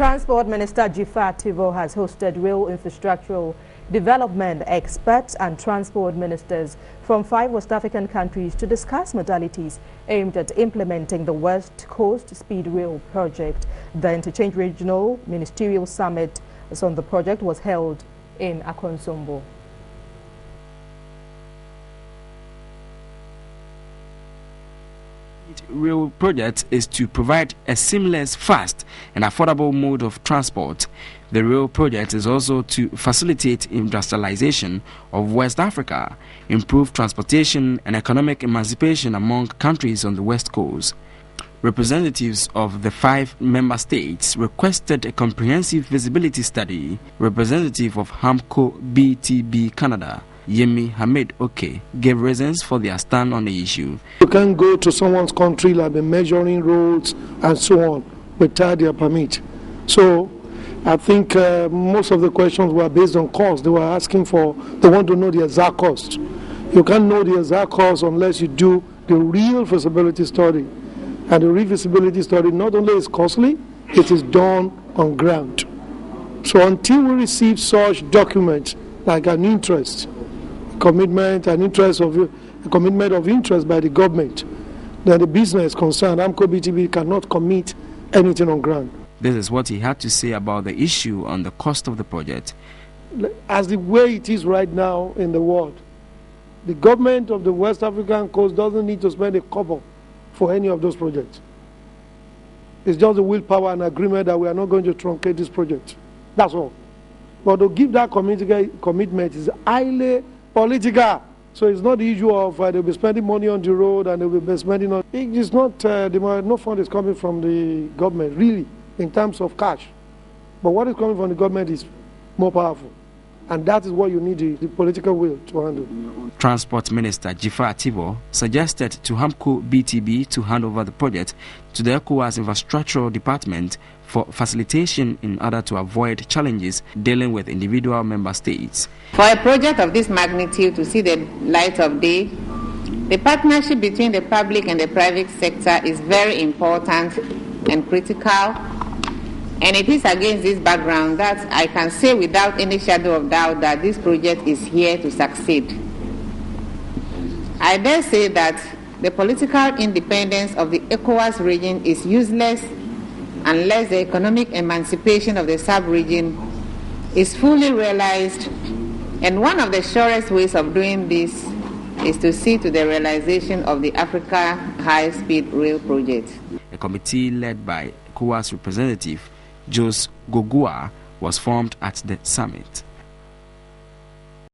Transport Minister Jifar Tivo has hosted rail infrastructural development experts and transport ministers from 5 West African countries to discuss modalities aimed at implementing the West Coast Speed Rail project. The Interchange Regional Ministerial Summit on the project was held in Akonsombo. Rail project is to provide a seamless, fast and affordable mode of transport. The rail project is also to facilitate industrialization of West Africa, improve transportation and economic emancipation among countries on the West Coast. Representatives of the 5 member states requested a comprehensive feasibility study. Representative of HAMCO BTB Canada, Yemi Hamid Oke, gave reasons for their stand on the issue. You can't go to someone's country like the measuring roads and so on without their permit. So I think most of the questions were based on cost. They were asking for, they want to know the exact cost. You can't know the exact cost unless you do the real feasibility study. And the real feasibility study not only is costly, it is done on ground. So until we receive such documents like an interest, commitment of interest by the government, then the business concerned, HAMCO BTB cannot commit anything on ground. This is what he had to say about the issue on the cost of the project. As the way it is right now in the world, the government of the West African coast doesn't need to spend a kobo for any of those projects. It's just the willpower and agreement that we are not going to truncate this project. That's all. But to give that commitment is highly political. So it's not the issue of they'll be spending money on the road and they'll be spending on... It is not, no fund is coming from the government, really, in terms of cash. But what is coming from the government is more powerful. And that is what you need the political will to handle. Transport Minister Jifar Tivo suggested to HAMCO BTB to hand over the project to the ECOWAS Infrastructural Department for facilitation in order to avoid challenges dealing with individual member states. For a project of this magnitude to see the light of day, the partnership between the public and the private sector is very important and critical. And it is against this background that I can say without any shadow of doubt that this project is here to succeed. I dare say that the political independence of the ECOWAS region is useless unless the economic emancipation of the sub-region is fully realized. And one of the surest ways of doing this is to see to the realization of the Africa High-Speed Rail Project. A committee led by ECOWAS representative Jos Gogua was formed at the summit.